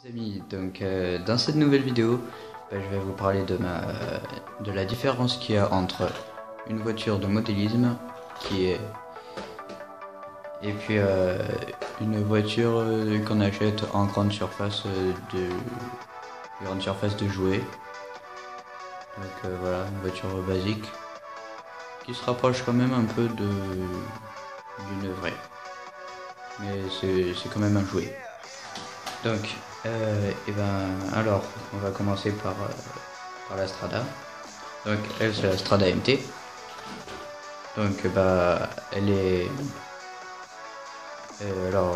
Amis, donc dans cette nouvelle vidéo, je vais vous parler de la différence qu'il y a entre une voiture de modélisme qui est et puis une voiture qu'on achète en grande surface de jouets. Donc voilà, une voiture basique qui se rapproche quand même un peu d'une vraie, mais c'est quand même un jouet. Donc, et ben, alors, on va commencer par la Strada. Donc, elle, c'est la Strada MT. Donc, bah, elle est. Alors,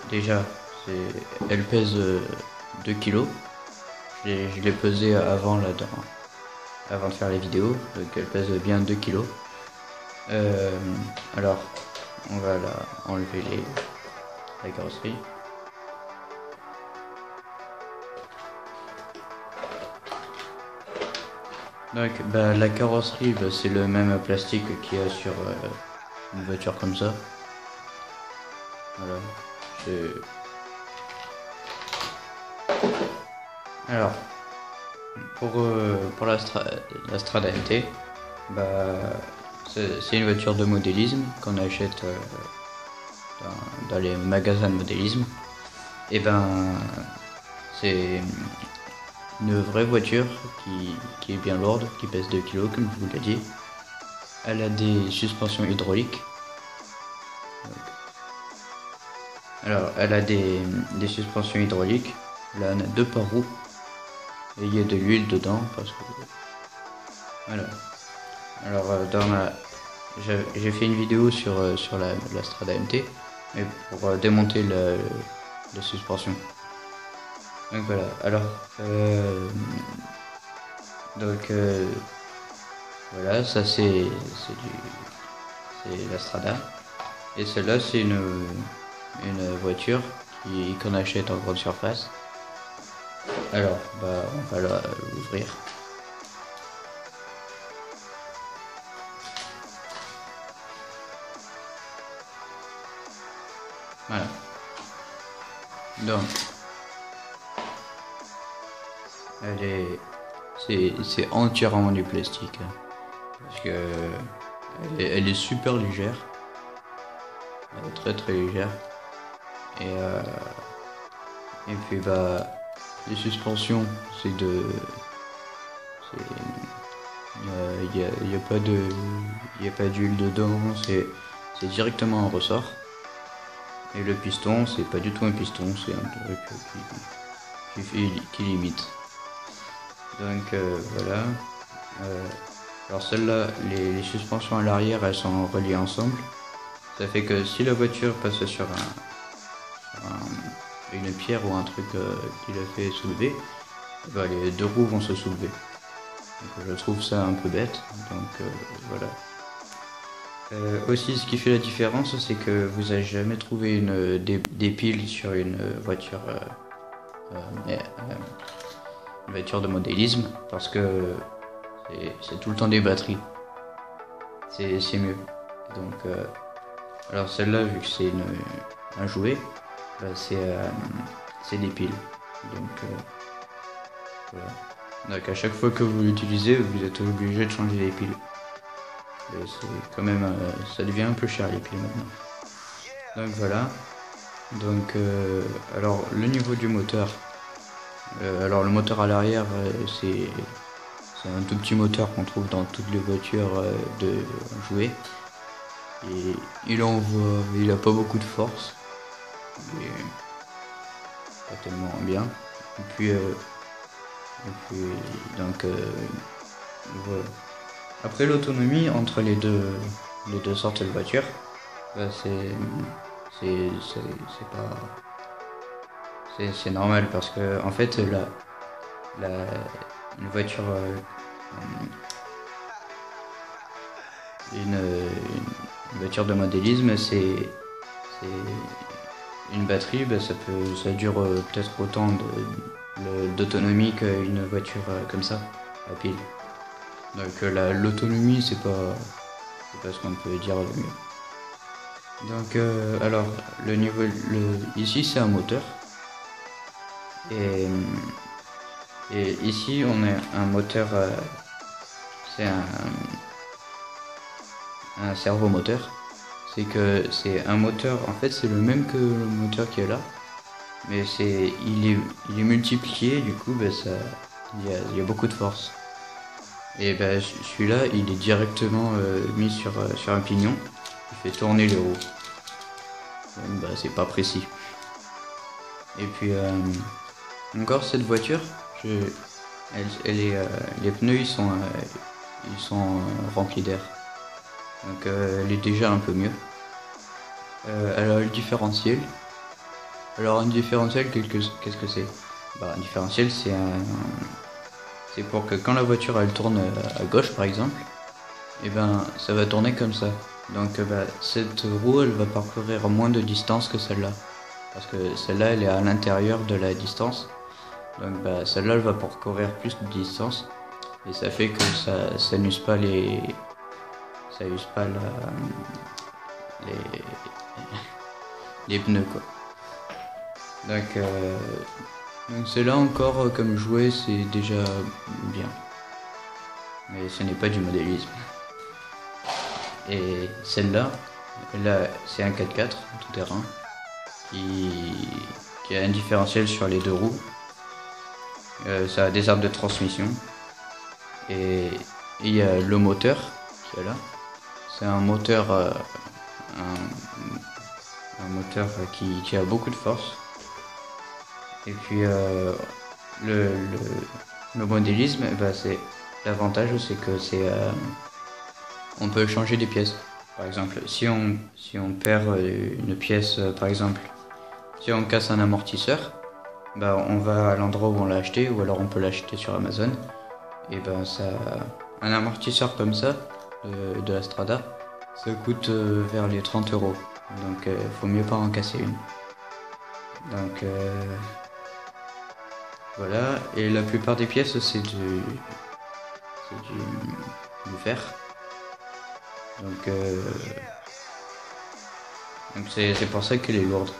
déjà, elle pèse 2 kilos. Je l'ai pesée avant de faire les vidéos. Donc, elle pèse bien 2 kilos. Alors, on va enlever la carrosserie. Donc bah, la carrosserie, bah, c'est le même plastique qu'il y a sur une voiture comme ça. Voilà. Alors, pour la Strada MT, bah, c'est une voiture de modélisme qu'on achète dans les magasins de modélisme. Et ben, c'est une vraie voiture qui est bien lourde, qui pèse 2 kilos comme je vous l'ai dit. Elle a des suspensions hydrauliques. Alors, elle a des suspensions hydrauliques. Là, on a deux par roues. Et il y a de l'huile dedans parce que. Voilà. Alors, j'ai fait une vidéo sur la Strada MT, mais pour démonter la suspension. Donc voilà. Alors, donc voilà, ça c'est la Strada. Et celle-là, c'est une voiture qu'on achète en grande surface. Alors, bah, on va l'ouvrir. Voilà. Donc, c'est entièrement du plastique, hein, parce que elle est super légère, elle est très très légère. Et puis bah, les suspensions, il y a pas d'huile dedans, c'est directement un ressort. Et le piston, c'est pas du tout un piston, c'est un truc qui limite. Donc voilà. Alors celle-là, les suspensions à l'arrière, elles sont reliées ensemble. Ça fait que si la voiture passe sur une pierre ou un truc qui la fait soulever, bah, les deux roues vont se soulever. Donc, je trouve ça un peu bête. Donc voilà. Aussi, ce qui fait la différence, c'est que vous n'avez jamais trouvé des piles sur une voiture, une voiture de modélisme, parce que c'est tout le temps des batteries. C'est mieux. Donc, alors celle-là, vu que c'est un jouet, bah, c'est des piles. Donc, voilà. Donc à chaque fois que vous l'utilisez, vous êtes obligé de changer les piles. Et c'est quand même, ça devient un peu cher les piles maintenant. Donc voilà. Donc alors le niveau du moteur. Alors le moteur à l'arrière, c'est un tout petit moteur qu'on trouve dans toutes les voitures de jouets. Et il a pas beaucoup de force. Il est pas tellement bien. Et puis donc voilà. Après l'autonomie entre les deux sortes de voitures, bah, c'est normal parce que en fait la une voiture une voiture de modélisme, c'est une batterie, bah, ça dure peut-être autant d'autonomie qu'une voiture comme ça à pile. Donc l'autonomie, c'est pas ce qu'on peut dire le mieux. Donc alors ici c'est un moteur. Et, et ici on a un moteur, c'est un servomoteur. C'est que c'est un moteur, en fait c'est le même que le moteur qui est là, mais il est multiplié, du coup il y a beaucoup de force. Et celui-là il est directement mis sur un pignon, il fait tourner les roues. Donc c'est pas précis. Et puis encore cette voiture, les pneus ils sont remplis d'air. Donc elle est déjà un peu mieux. Elle a le différentiel. Alors un différentiel, qu'est-ce que c'est? Un différentiel c'est pour que quand la voiture elle tourne à gauche par exemple, et ça va tourner comme ça. Donc cette roue elle va parcourir moins de distance que celle-là. Parce que celle-là elle est à l'intérieur de la distance. Donc celle-là elle va parcourir plus de distance. Et ça fait que ça n'use pas ça use pas les, les pneus quoi. Donc celle-là encore comme jouet c'est déjà bien. Mais ce n'est pas du modélisme. Et celle-là, là c'est un 4x4 tout terrain qui a un différentiel sur les deux roues. Ça a des arbres de transmission. Et il y a le moteur qui est là. C'est un moteur, un moteur qui a beaucoup de force. Et puis le, le modélisme, c'est l'avantage c'est que on peut changer des pièces. Par exemple, si on perd une pièce, par exemple, si on casse un amortisseur, on va à l'endroit où on l'a acheté, ou alors on peut l'acheter sur Amazon. Et un amortisseur comme ça, de la Strada, ça coûte vers les 30 euros. Donc faut mieux pas en casser une. Donc voilà, et la plupart des pièces c'est du fer. Donc c'est pour ça qu'elle est lourde.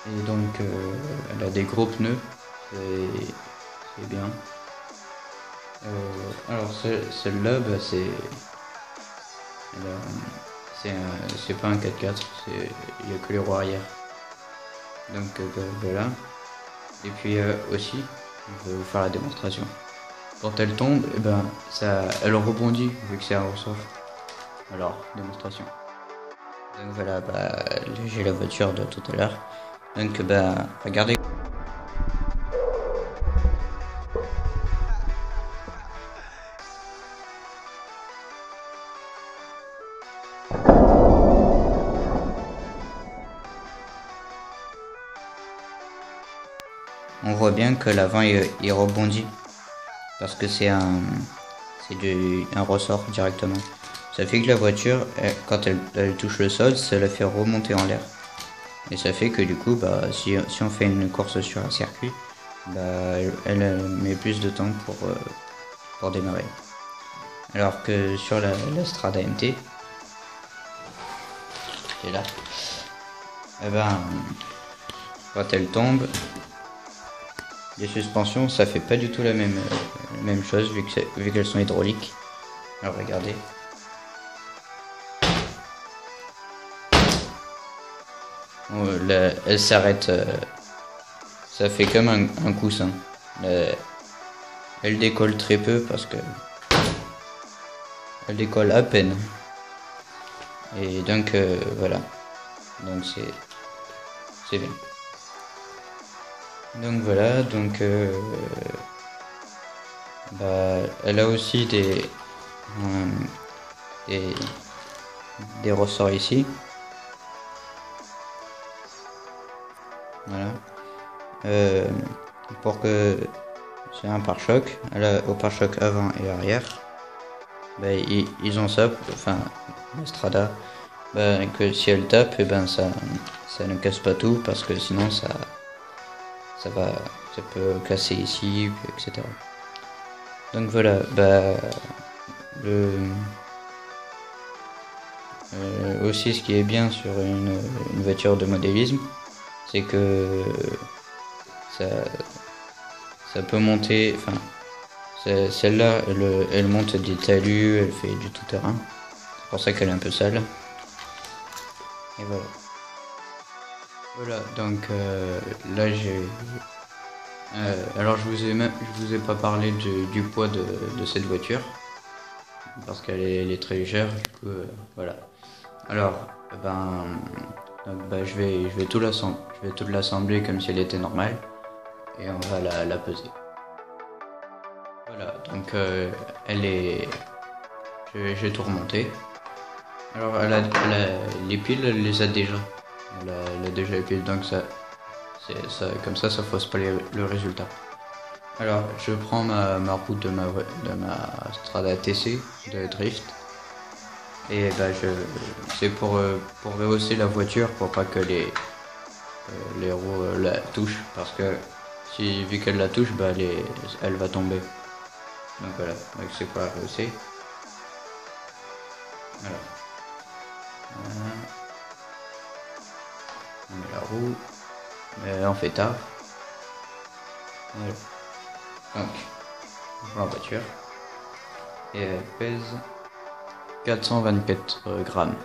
Et donc elle a des gros pneus, c'est bien. Alors celle-là, c'est pas un 4x4, il n'y a que les roues arrière. Donc voilà. Et puis aussi, je vais vous faire la démonstration. Quand elle tombe, elle rebondit vu que c'est un ressort. Alors, démonstration. Donc voilà, j'ai la voiture de tout à l'heure. Donc regardez. On voit bien que l'avant il rebondit parce que c'est un ressort directement. Ça fait que la voiture, quand elle touche le sol, ça la fait remonter en l'air. Et ça fait que du coup, si on fait une course sur un circuit, elle met plus de temps pour démarrer. Alors que sur la Strada MT, qui est là, quand elle tombe, les suspensions, ça fait pas du tout la même chose vu qu'elles sont hydrauliques. Alors regardez. Elle s'arrête, ça fait comme un coussin. Elle décolle très peu parce que elle décolle à peine. Et donc voilà. Donc c'est bien. Donc voilà, elle a aussi des ressorts ici. Voilà. Pour que c'est un pare-choc. Au pare-choc avant et arrière. Ils ont ça, enfin la Strada, que si elle tape, ça ne casse pas tout parce que sinon ça peut casser ici, etc. Donc voilà, aussi ce qui est bien sur une voiture de modélisme, c'est que ça peut monter. Enfin, celle-là, elle monte des talus, elle fait du tout-terrain. C'est pour ça qu'elle est un peu sale. Et voilà. Voilà, donc là j'ai. Alors je vous ai pas parlé du poids de cette voiture parce elle est très légère. Du coup, voilà. Alors, je vais tout l'assembler comme si elle était normale et on va la peser. Voilà, donc elle est. J'ai tout remonté. Alors les piles, elle les a déjà. Elle a déjà les piles, donc comme ça fausse pas le résultat. Alors je prends ma roue de ma Strada TC de drift. Et c'est pour rehausser la voiture pour pas que les roues la touchent. Parce que vu qu'elle la touche, elle va tomber. Donc voilà, donc c'est pour la rehausser. Voilà. On met la roue. On fait tard. Voilà. Donc, on prend la voiture. Et elle pèse 424 grammes.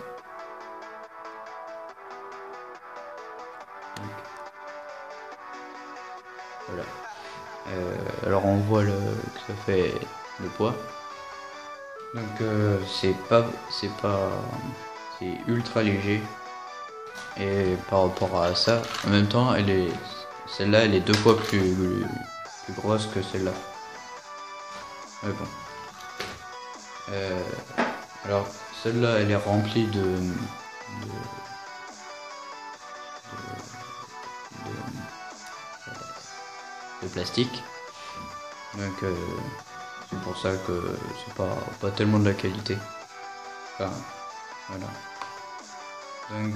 Donc, voilà. Alors on voit que ça fait le poids. Donc c'est ultra léger. Et par rapport à ça, en même temps, celle-là, elle est 2 fois plus grosse que celle-là. Mais bon. Alors celle-là, elle est remplie de plastique. Donc c'est pour ça que c'est pas tellement de la qualité. Enfin, voilà. Donc